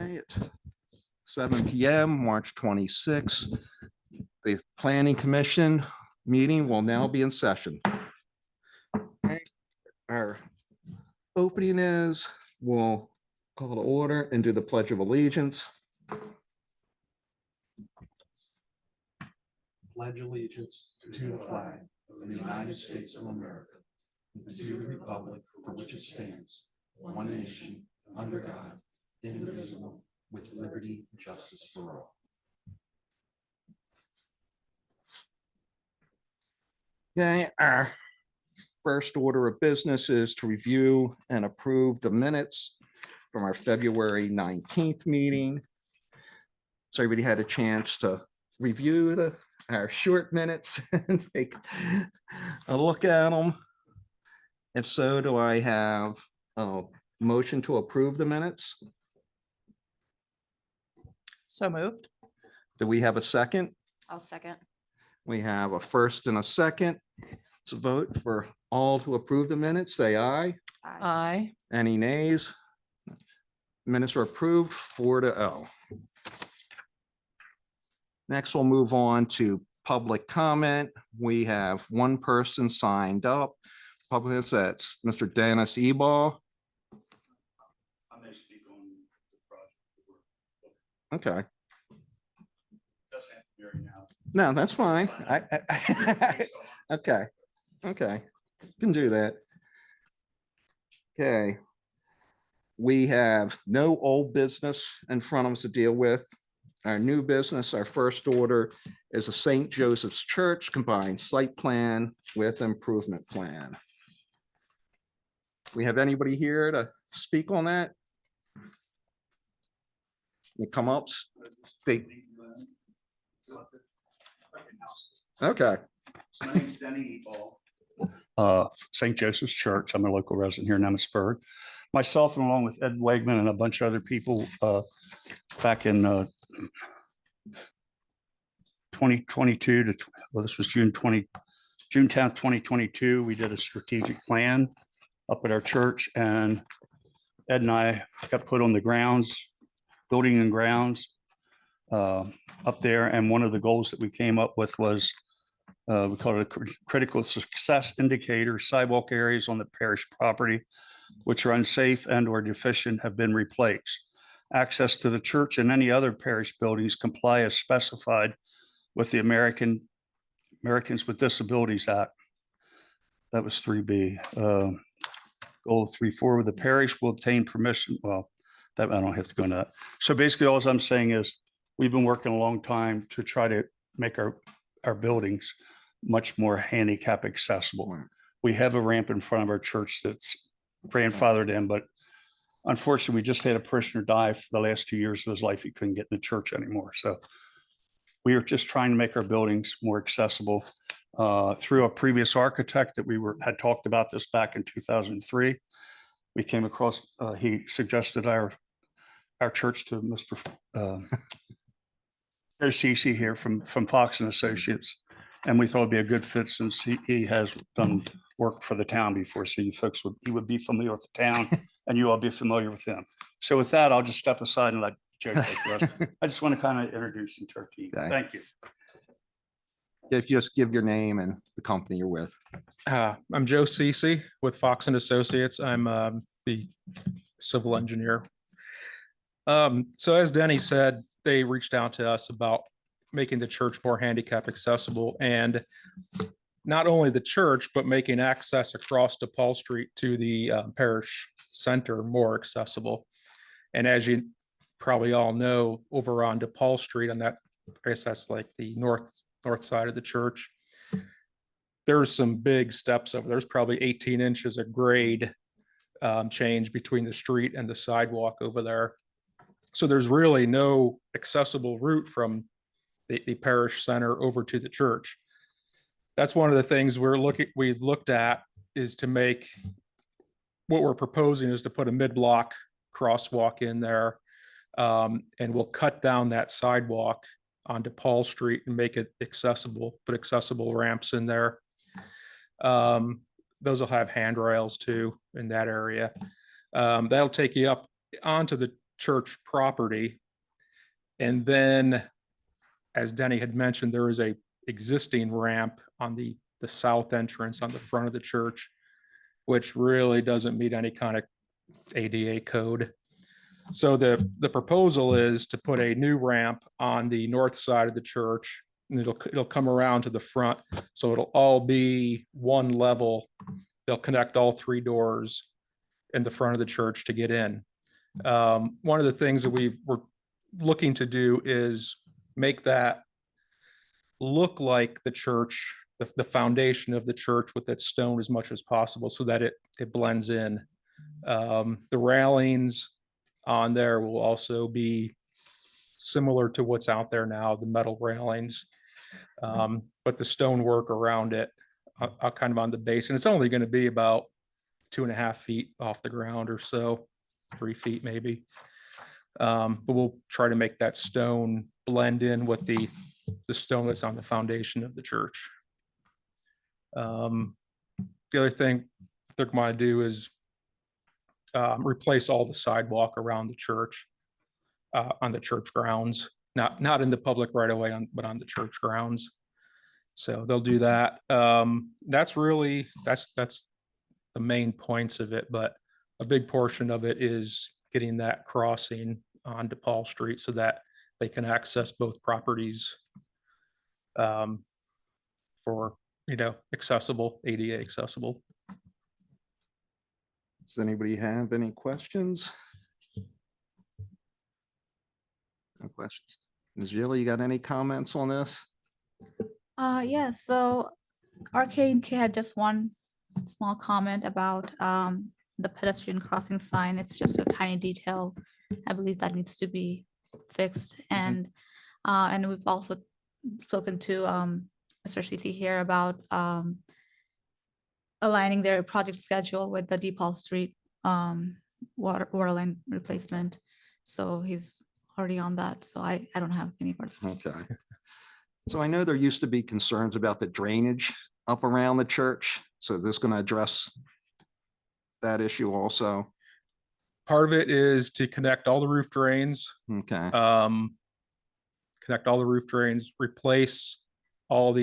Okay, at 7 p.m., March 26th, the Planning Commission meeting will now be in session. Okay, our opening is, we'll call to order and do the Pledge of Allegiance. Pledge allegiance to the flag of the United States of America and to the republic for which it stands, one nation, under God, indivisible, with liberty and justice for all. Okay, our first order of business is to review and approve the minutes from our February 19th meeting. So everybody had a chance to review our short minutes and take a look at them. If so, do I have a motion to approve the minutes? So moved. Do we have a second? I'll second. We have a first and a second. Let's vote for all to approve the minutes. Say aye. Aye. Any nays? Minutes are approved 4-0. Next, we'll move on to public comment. We have one person signed up. Public, that's Mr. Dennis Ebal. I may speak on the project. Okay, Doesn't have to be right now. no, that's fine. Okay, okay, can do that. Okay. We have no old business in front of us to deal with. Our new business, our first order is a St. Joseph's Church combined site plan with improvement plan. We have anybody here to speak on that? You come up, speak. Okay, My name's Denny Ebal. St. Joseph's Church. I'm a local resident here in Emmitsburg. Myself, and along with Ed Wegman and a bunch of other people, back in 2022 to, well, this was June 10th, 2022, we did a strategic plan up at our church, and Ed and I got put on the grounds, building and grounds up there. And one of the goals that we came up with was we call it a critical success indicator. Sidewalk areas on the parish property which are unsafe and or deficient have been replaced. Access to the church and any other parish buildings comply as specified with the Americans with Disabilities Act. That was 3B. Goal 3.4, the parish will obtain permission. Well, that I don't have to go into that. So basically all I'm saying is we've been working a long time to try to make our buildings much more handicap accessible. We have a ramp in front of our church that's grandfathered in, but unfortunately we just had a parishioner die for the last 2 years of his life. He couldn't get in the church anymore. So we are just trying to make our buildings more accessible through a previous architect that had talked about this back in 2003. We came across, he suggested our church to Mr. Cece here from Fox and Associates. And we thought it'd be a good fit since he has done work for the town before. So you folks he would be familiar with the town and you all be familiar with him. So with that, I'll just step aside and let Joe take the rest. I just want to kind of introduce you to our team. Okay. Thank you. if you just give your name and the company you're with. I'm Joe Cece with Fox and Associates. I'm the civil engineer. So as Denny said, they reached out to us about making the church more handicap accessible, and not only the church, but making access across DePaul Street to the parish center more accessible. And as you probably all know, over on DePaul Street, on that, I guess that's like the north side of the church, there's some big steps over. There's probably 18 inches of grade change between the street and the sidewalk over there. So there's really no accessible route from the parish center over to the church. That's one of the things we looked at, is to make, what we're proposing is to put a mid-block crosswalk in there, and we'll cut down that sidewalk on DePaul Street and make it accessible, put accessible ramps in there. Those will have handrails too in that area. That'll take you up onto the church property. And then, as Denny had mentioned, there is a existing ramp on the south entrance on the front of the church, which really doesn't meet any kind of ADA code. So the proposal is to put a new ramp on the north side of the church, and it'll come around to the front. So it'll all be one level. They'll connect all three doors in the front of the church to get in. One of the things that we're looking to do is make that look like the church, the foundation of the church with that stone as much as possible so that it blends in. The railings on there will also be similar to what's out there now, the metal railings. But the stonework around it, kind of on the base, and it's only going to be about 2.5 feet off the ground or so, 3 feet maybe. But we'll try to make that stone blend in with the stone that's on the foundation of the church. The other thing they're going to do is replace all the sidewalk around the church, on the church grounds, not in the public right away, but on the church grounds. So they'll do that. That's the main points of it, but a big portion of it is getting that crossing on DePaul Street so that they can access both properties for, accessible, ADA accessible. Does anybody have any questions? No questions. Ms. Gilly, you got any comments on this? Yeah, so Arcade had just one small comment about the pedestrian crossing sign. It's just a tiny detail. I believe that needs to be fixed. And we've also spoken to Mr. Sethi here about aligning their project schedule with the DePaul Street water line replacement. So he's already on that. So I don't have any further. Okay. So I know there used to be concerns about the drainage up around the church. So this going to address that issue also? Part of it is to connect all the roof drains, Okay, replace all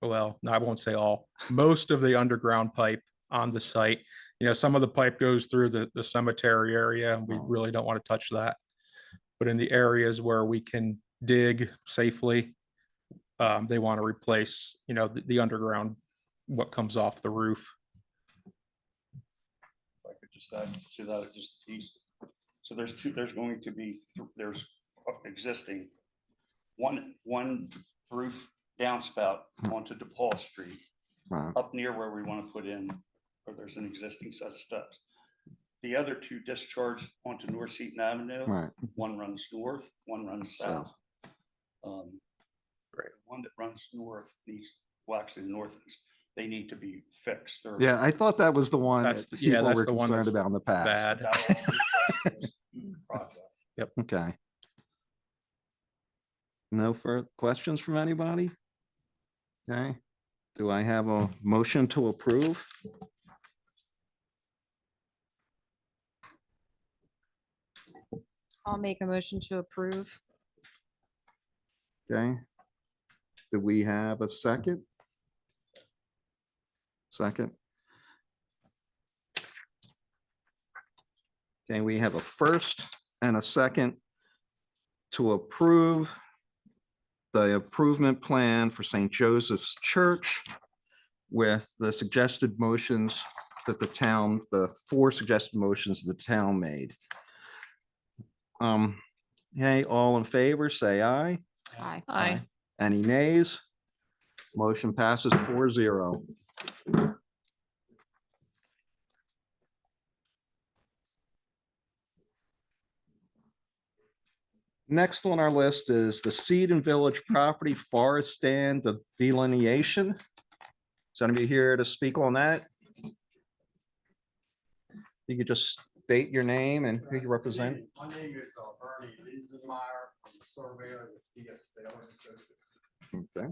well, no, I won't say all, most of the underground pipe on the site. Some of the pipe goes through the cemetery area, and we really don't want to touch that. But in the areas where we can dig safely, they want to replace, the underground, what comes off the roof. If I could just add to that, just these. So there's going to be, there's existing one roof downspout onto DePaul Street, right, up near where we want to put in, or there's an existing set of steps. The other two discharge onto North Seaton Avenue. right. One runs north, one runs south. Right. The one that runs north needs, well, actually the north is, they need to be fixed. They're- Yeah, I thought that was the one That's that yeah, people that's were the one concerned that's about in the past. Bad. Project. Okay. No further questions from anybody? Okay. Do I have a motion to approve? I'll make a motion to approve. Okay. Do we have a second? Second. Okay, we have a first and a second to approve the improvement plan for St. Joseph's Church with the suggested motions that the 4 suggested motions the town made. Okay, all in favor, say aye. Aye. Aye. Any nays? Motion passes 4-0. Next on our list is the Seed and Village Property Forest Stand of Delineation. Is anybody here to speak on that? You could just state your name and who you represent. My name is Bernie Linsenmeyer. I'm a surveyor with DS Baylor Associates. Okay.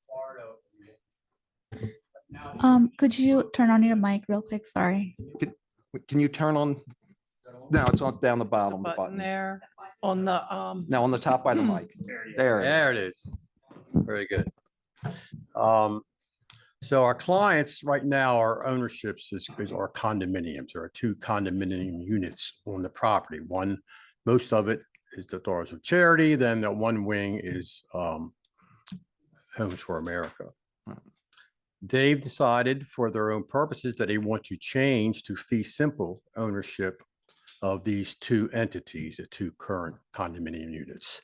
Part of the Could you turn on your mic real quick? Sorry. Can you turn on? No, it's on down the The bottom, the button button. there on the, Now on the top by the mic. There. it is. There it is. Very good. So our clients right now, our ownerships is our condominiums. There are 2 condominium units on the property. One, most of it is the Daughters of Charity, then the one wing is Homes for America. They've decided for their own purposes that they want to change to fee simple ownership of these 2 entities, the 2 current condominium units.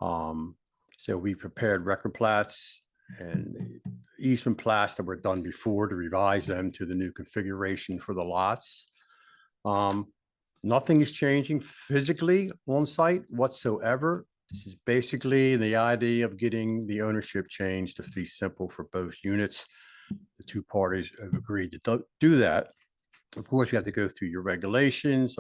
So we prepared record plats and easement plats that were done before to revise them to the new configuration for the lots. Nothing is changing physically on site whatsoever. This is basically the idea of getting the ownership changed to fee simple for both units. The 2 parties have agreed to do that. Of course, you have to go through your regulations.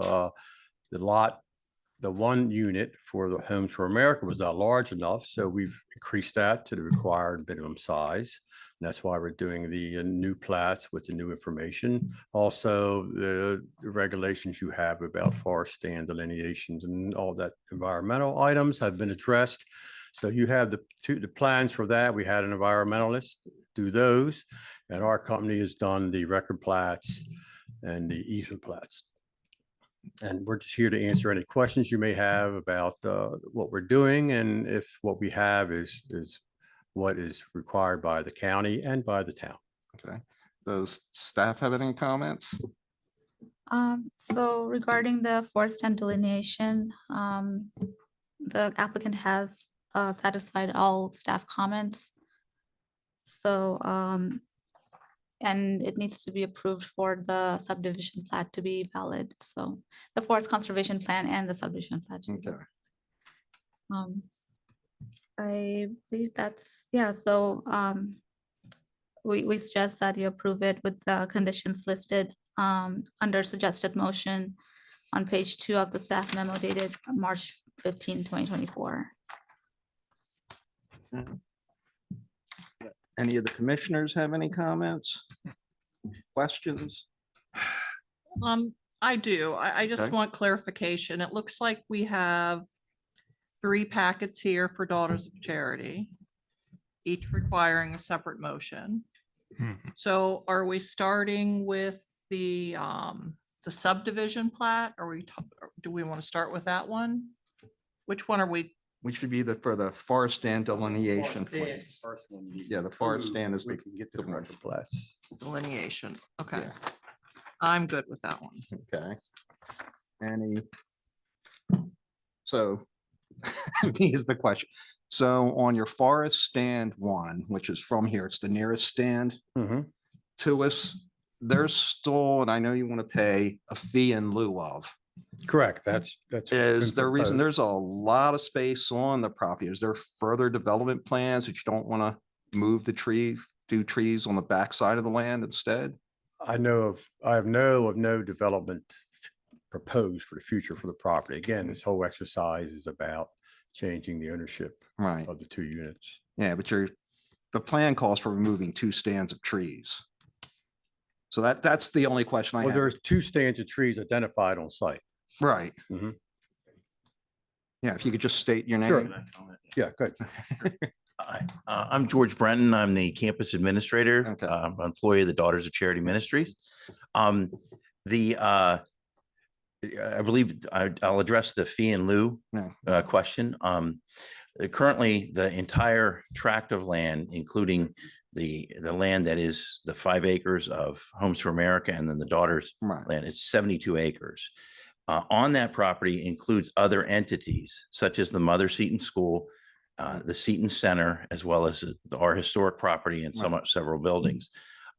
The one unit for the Homes for America was not large enough, so we've increased that to the required minimum size. And that's why we're doing the new plats with the new information. Also, the regulations you have about forest stand delineations and all that environmental items have been addressed. So you have the plans for that. We had an environmentalist do those, and our company has done the record plats and the easement plats. And we're just here to answer any questions you may have about what we're doing, and if what we have is what is required by the county and by the town. Okay. Does staff have any comments? So regarding the forest and delineation, the applicant has satisfied all staff comments. So, and it needs to be approved for the subdivision plat to be valid. So the forest conservation plan and the subdivision plat. to be Okay. valid. I believe that's, yeah, so we suggest that you approve it with the conditions listed under suggested motion on page 2 of the staff memo dated March 15, 2024. Any of the commissioners have any comments? Questions? I do. I just Okay. want clarification. It looks like we have 3 packets here for Daughters of Charity, each requiring a separate motion. So are we starting with the subdivision plat? Do we want to start with that one? Which one are we? Which would be for the forest stand delineation. Forest stand plan. is the first one you need Yeah, the forest stand is we the can get to the the one. record plats. Delineation. Okay, Yeah. I'm good with that one. Okay. So here's the question. So on your forest stand 1, which is from here, it's the nearest stand to us. There's still, and I know you want to pay a fee in lieu of. Correct. That's. Is been there a reason? proposed. There's a lot of space on the property. Is there further development plans that you don't want to move the trees, do trees on the backside of the land instead? I have no development proposed for the future for the property. Again, this whole exercise is about changing the ownership Right. of the 2 units. Yeah, but the plan calls for removing 2 stands of trees. So that's the only question I Well, have. there's 2 stands of trees identified on site. Right. Mhm. Yeah, if you could just state your Sure. name. Yeah, good. Hi, I'm George Brenton. I'm the campus administrator, Okay. employee of the Daughters of Charity Ministries. I believe I'll address the fee in lieu Yeah. question. Currently, the entire tract of land, including the land that is the 5 acres of Homes for America and then the Daughters Right. land, it's 72 acres. On that property includes other entities such as the Mother Seton School, the Seton Center, as well as our historic property and several buildings.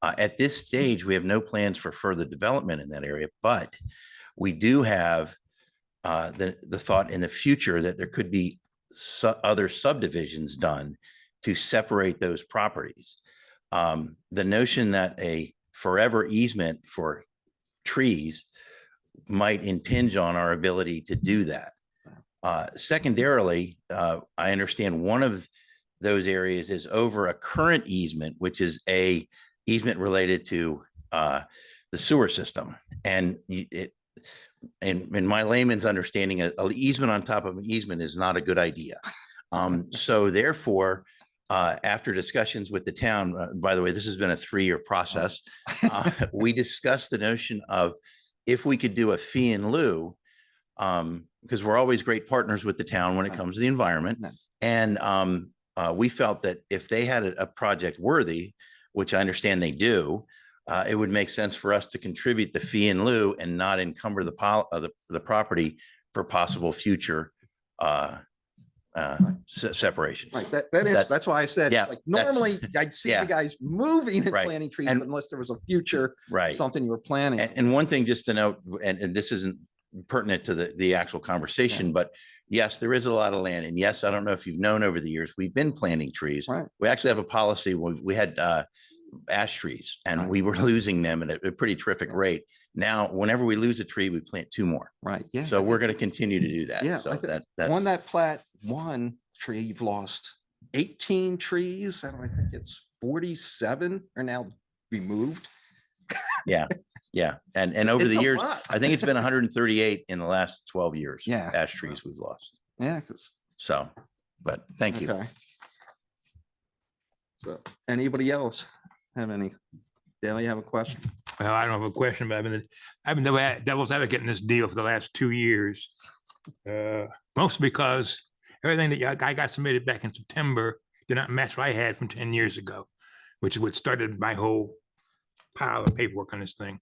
At this stage, we have no plans for further development in that area, but we do have the thought in the future that there could be other subdivisions done to separate those properties. The notion that a forever easement for trees might impinge on our ability to do that. Secondarily, I understand one of those areas is over a current easement, which is a easement related to the sewer system. And in my layman's understanding, a easement on top of an easement is not a good idea. So therefore, after discussions with the town, by the way, this has been a 3-year process. We discussed the notion of if we could do a fee in lieu, because we're always great partners with the town when it comes to the environment. No. And we felt that if they had a project worthy, which I understand they do, it would make sense for us to contribute the fee in lieu and not encumber the property for possible future separation. Right, That's- that's why I said, yeah, it's like, that's- normally I'd see yeah. the guys moving and Right. planting trees And- unless there was a future, Right. something you were planning. And one thing just to note, and this isn't pertinent to the actual conversation, but yes, there is a lot of land. And yes, I don't know if you've known over the years, we've been planting trees. Right. We actually have a policy, we had ash trees and Right. we were losing them at a pretty terrific Yeah. rate. Now, whenever we lose a tree, we plant 2 more. Right, yeah. So we're going to continue to do that. Yeah, So I think that's On that plat 1 tree, you've lost 18 trees, and I think it's 47 are now removed. yeah. And over It's the a years, lot. I think it's been 138 in the last 12 years. Yeah. Ash trees we've lost. Yeah, because, So, but thank you. okay. So, anybody else have any? Dale, you have a question? Well, I don't have a question, but I've been the devil's advocate in this deal for the last 2 years. Mostly because everything that I got submitted back in September did not match what I had from 10 years ago, which is what started my whole pile of paperwork on this thing.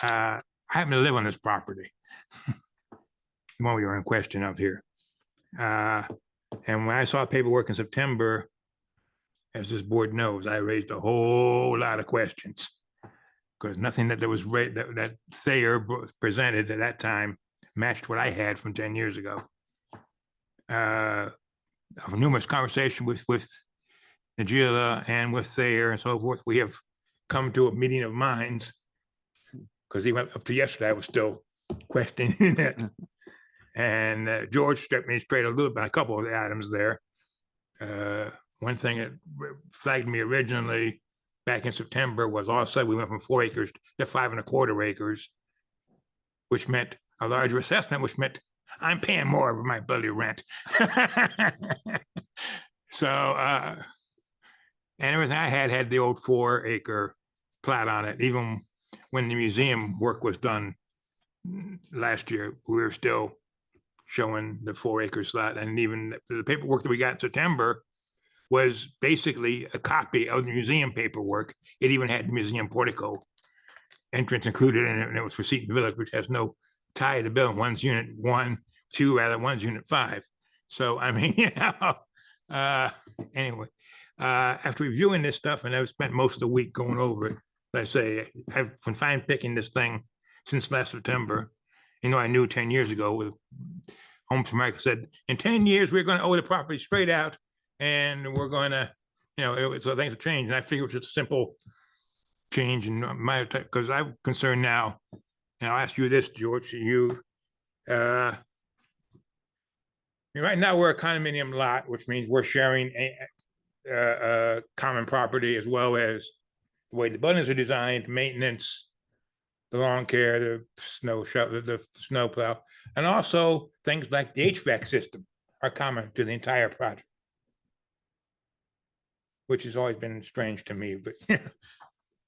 I happen to live on this property. The one we were in question of here. And when I saw paperwork in September, as this board knows, I raised a whole lot of questions. Because nothing that was that Thayer presented at that time matched what I had from 10 years ago. Of numerous conversations with Najila and with Thayer and so forth, we have come to a meeting of minds. Because even up to yesterday, I was still questioning it. And George stepped me straight a little bit, a couple of the items there. One thing that flagged me originally back in September was all of a sudden we went from 4 acres to 5¼ acres, which meant a larger assessment, which meant I'm paying more of my bloody rent. So, and everything I had the old 4-acre plat on it. Even when the museum work was done last year, we were still showing the 4-acre slot. And even the paperwork that we got in September was basically a copy of the museum paperwork. It even had the museum portico entrance included in it, and it was for Seton Village, which has no tie to the building. One's unit 1, 2, rather, one's unit 5. So, I mean, anyway, after reviewing this stuff, and I've spent most of the week going over it, let's say I've been fine picking this thing since last September. You know, I knew 10 years ago with Homes for America said, in 10 years, we're going to owe the property straight out. And we're going to, so things have changed. And I figure it's just a simple change in my, because I'm concerned now, and I'll ask you this, George, right now we're a condominium lot, which means we're sharing a common property as well as the way the buildings are designed, maintenance, the lawn care, the snow shovel, the snow plow, and also things like the HVAC system are common to the entire project. Which has always been strange to me, but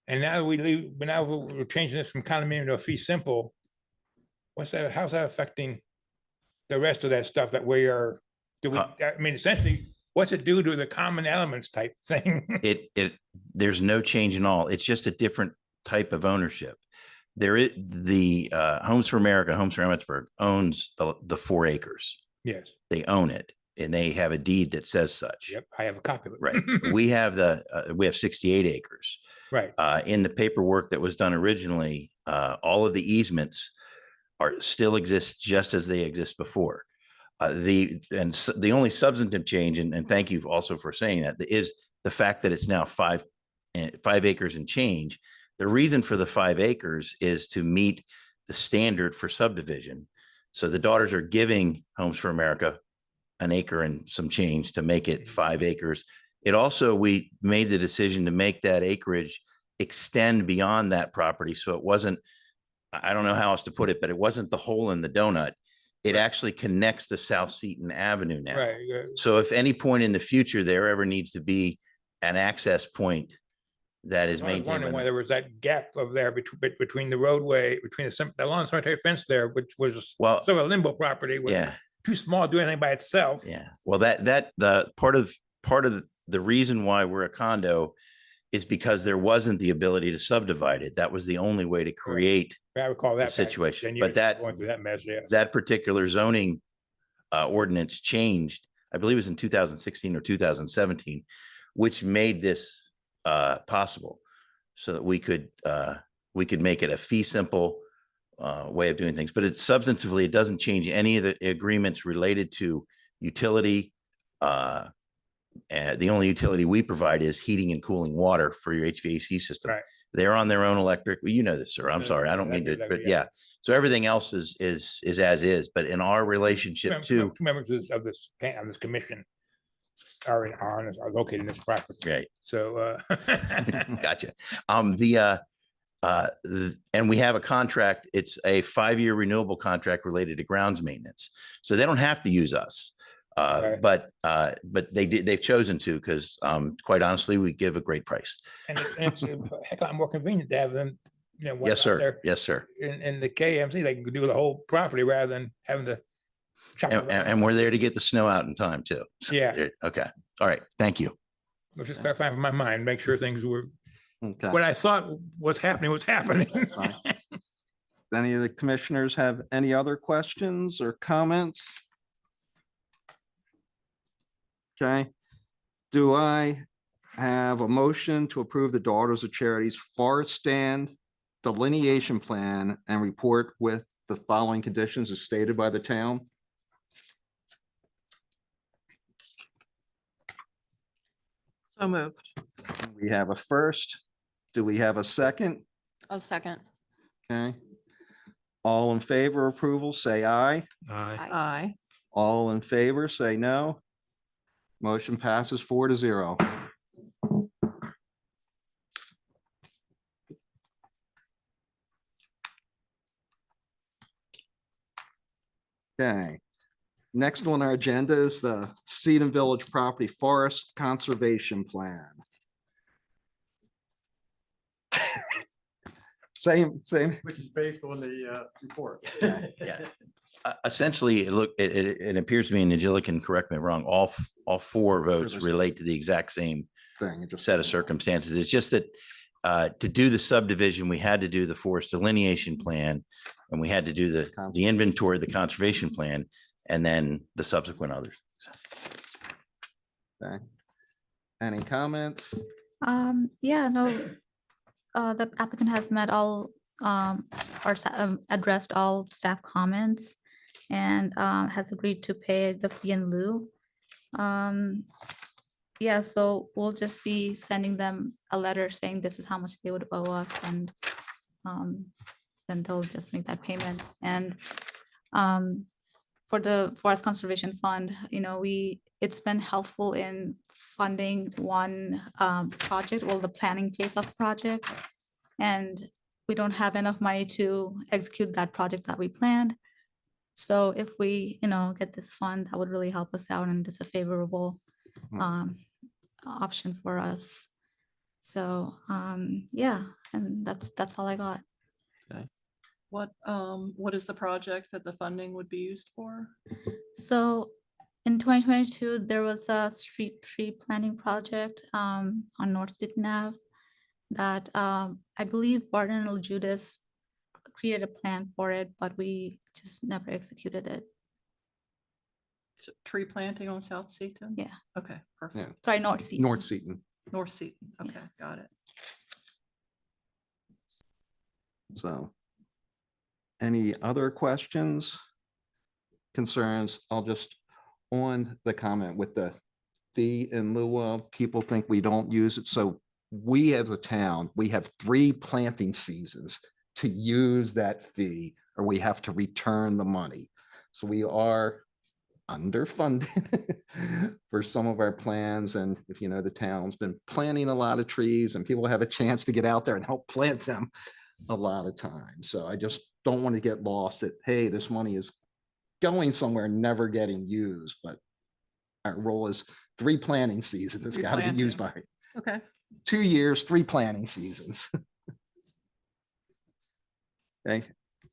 and now we're changing this from condominium to a fee simple. How's that affecting the rest of that stuff that we are, essentially, what's it do to the common elements type thing? There's no change in all. It's just a different type of ownership. There is the Homes for America, Homes for Emmitsburg owns the 4 acres. Yes. They own it. And they have a deed that says such. Yep, I have a copy of it. Right. We have 68 acres. Right. In the paperwork that was done originally, all of the easements still exist just as they exist before. The only substantive change, and thank you also for saying that, is the fact that it's now 5 acres and change. The reason for the 5 acres is to meet the standard for subdivision. So the daughters are giving Homes for America an acre and some change to make it 5 acres. It also, we made the decision to make that acreage extend beyond that property. So it wasn't, I don't know how else to put it, but it wasn't the hole in the donut. It actually connects to South Seaton Avenue now. Right. So if any point in the future there ever needs to be an access point that is I was maintained, wondering by why the- there was that gap over there between the roadway, between the lawn cemetery fence there, which was well, sort of a limbo property. With yeah. Too small to do anything by itself. Yeah, well, the part of the reason why we're a condo is because there wasn't the ability to subdivide it. That was the only way to create I recall that. back situation, 10 but years, that- going through that mess, yeah. that particular zoning ordinance changed. I believe it was in 2016 or 2017, which made this possible, so that we could make it a fee simple way of doing things. But it's substantively, it doesn't change any of the agreements related to utility. The only utility we provide is heating and cooling water for your HVAC system. Right. They're on their own electric. Well, you know this, sir. I'm Yeah, sorry. I yeah, don't mean to, that- but yeah. yeah. So everything else is as is, but in our relationship Two too, members of this commission are located in this property. right. So, Gotcha. And we have a contract. It's a 5-year renewable contract related to grounds maintenance. So they don't have to use us. Right. But they've chosen to, because quite honestly, we give a great price. and it's a heck of a lot more convenient to have them, Yes, out sir. there Yes, sir. in the KMC, they can do the whole property rather than having to chop it And around. we're there to get the snow out in time too. So Yeah. there- Okay. All right. Thank you. I was just clarifying from my mind, make sure things were, Okay. what I thought was happening was happening. Fine. Any of the commissioners have any other questions or comments? Okay. Do I have a motion to approve the Daughters of Charity's forest stand delineation plan and report with the following conditions as stated by the town? So moved. We have a first. Do we have a second? A second. Okay. All in favor of approval, say aye. Aye. All in favor, say no. Motion passes 4-0. Okay. Next on our agenda is the Seaton Village Property Forest Conservation Plan. Same. Which is based on the report. Yeah. Essentially, it appears to me, and Angela can correct me if I'm wrong, all 4 votes relate to the exact same Thing. It just- set of circumstances. It's just that to do the subdivision, we had to do the forest delineation plan, and we had to do the inventory, the conservation plan, and then the subsequent others. Okay. Any comments? Yeah, no, the applicant has met all, addressed all staff comments and has agreed to pay the fee in lieu. Yeah, so we'll just be sending them a letter saying this is how much they would owe us, and then they'll just make that payment. And for the Forest Conservation Fund, it's been helpful in funding one project, well, the planning phase of the project. And we don't have enough money to execute that project that we planned. So if we, get this fund, that would really help us out, and it's a favorable option for us. So, yeah, and that's all I got. What is the project that the funding would be used for? So in 2022, there was a street tree planting project on North State Ave that I believe Barton and Judas created a plan for it, but we just never executed it. Tree planting on South Seaton? Yeah. Okay, perfect. Sorry, North Seaton. North Seaton. North Seaton. Yeah. Okay, got it. So any other questions, concerns? I'll just, on the comment with the fee in lieu of, people think we don't use it. So we as a town, we have 3 planting seasons to use that fee, or we have to return the money. So we are underfunded for some of our plans. And if you know, the town's been planting a lot of trees and people have a chance to get out there and help plant them a lot of times. So I just don't want to get lost that, hey, this money is going somewhere, never getting used, but our role is 3 planting seasons. It's got to be used by Okay. 2 years, 3 planting seasons. Okay,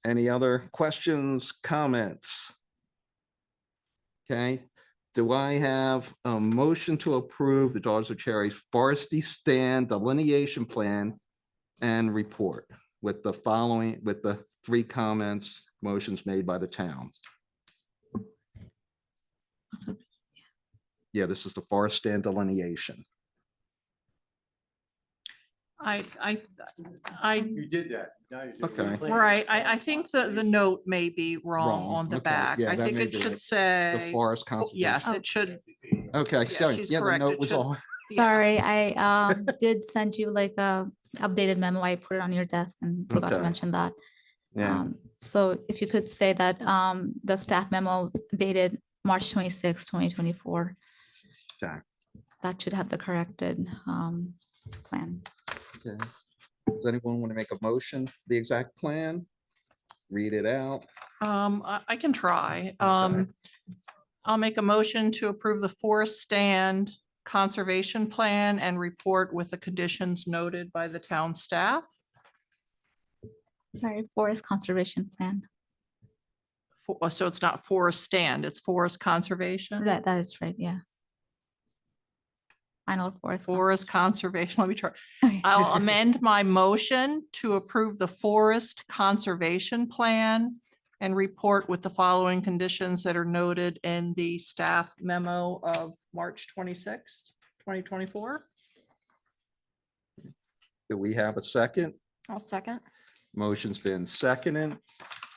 any other questions, comments? Okay, do I have a motion to approve the Daughters of Cherry's Foresty Stand delineation plan and report with the following, with the 3 comments, motions made by the town? Yeah, this is the forest stand delineation. You did that. Now you just Okay. replan it. Right, I think the note may be wrong Wrong, on the okay, back. yeah, I that think may it be should it. The say, forest conservation. yes, Oh. it should. Okay, so, she's yeah, the correct. note It was should- all, yeah. Sorry, I did send you like a updated memo. I put it on your desk and forgot to Okay. mention that. yeah, So if you could say that the staff memo dated March 26, 2024. Okay. That should have the corrected plan. okay. Does anyone want to make a motion for the exact plan? Read it out. I can try. Okay. I'll make a motion to approve the forest stand conservation plan and report with the conditions noted by the town staff. Sorry, forest conservation plan. So it's not forest stand, it's forest conservation. That is right, yeah. Final forest. Forest conservation, let me try. Okay. I'll amend my motion to approve the forest conservation plan and report with the following conditions that are noted in the staff memo of March 26th, 2024. Do we have a second? I'll second. Motion's been seconded.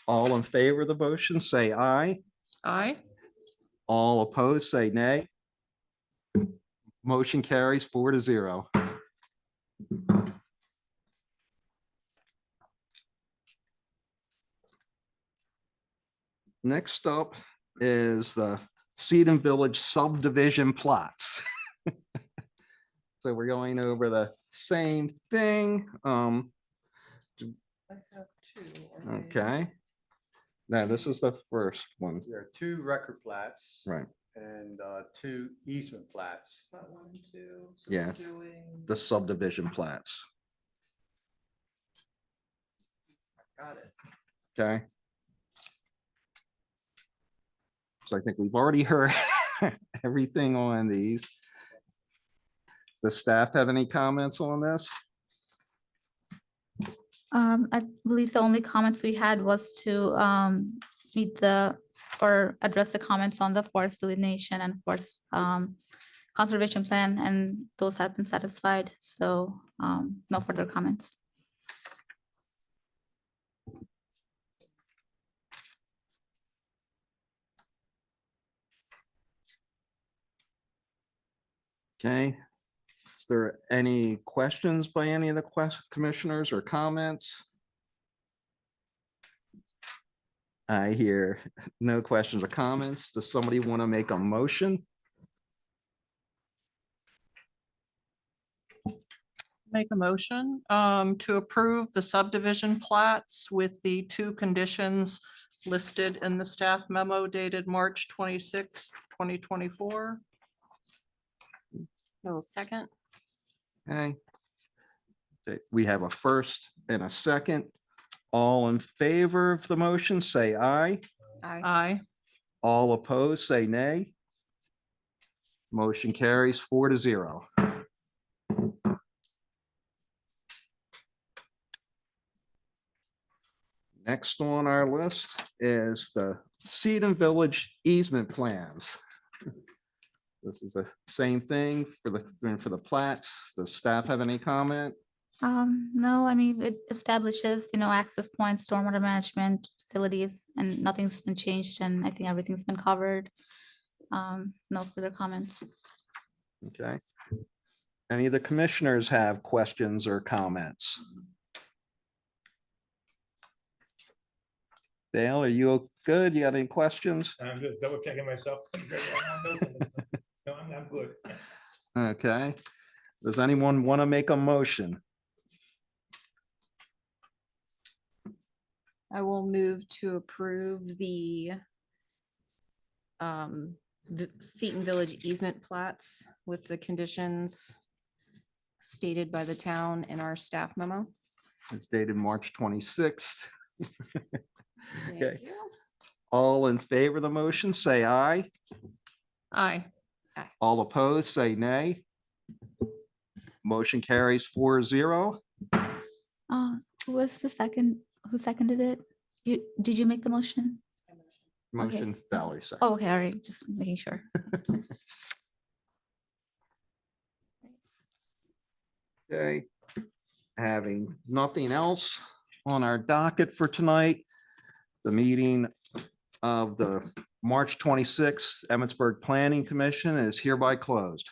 All in favor of the motion, say aye. Aye. All opposed, say nay. Motion carries 4-0. Next up is the Sedum Village subdivision plots. So we're going over the same thing. Okay. Now, this is the first one, There are 2 record plats. right? And 2 easement plats. Yeah. The subdivision plats, Got it. okay? So I think we've already heard everything on these. The staff have any comments on this? I believe the only comments we had was to meet or address the comments on the forest delineation and forest conservation plan, and those have been satisfied. So no further comments. Okay. Is there any questions by any of the commissioners or comments? I hear no questions or comments. Does somebody want to make a motion? Make a motion to approve the subdivision plats with the 2 conditions listed in the staff memo dated March 26th, 2024. No, second. Okay. Okay, we have a first and a second. All in favor of the motion, say aye. Aye. Aye. All opposed, say nay. Motion carries 4-0. Next on our list is the Sedum Village easement plans. This is the same thing for the plats. Does staff have any comment? No, I mean, it establishes, access points, stormwater management facilities, and nothing's been changed, and I think everything's been covered. No further comments. Okay. Any of the commissioners have questions or comments? Dale, are you good? You got any questions? I'm just double checking myself. No, I'm good. Okay. Does anyone want to make a motion? I will move to approve the Seton Village easement plats with the conditions stated by the town in our staff memo. It's dated March 26th. Thank Okay. you. All in favor of the motion, say aye. Aye. All opposed, say nay. Motion carries 4-0. Who was the second? Who seconded it? Did you make the motion? Motion Valerie said. Oh, okay, all right, just making sure. Okay. Having nothing else on our docket for tonight, the meeting of the March 26th Emmitsburg Planning Commission is hereby closed.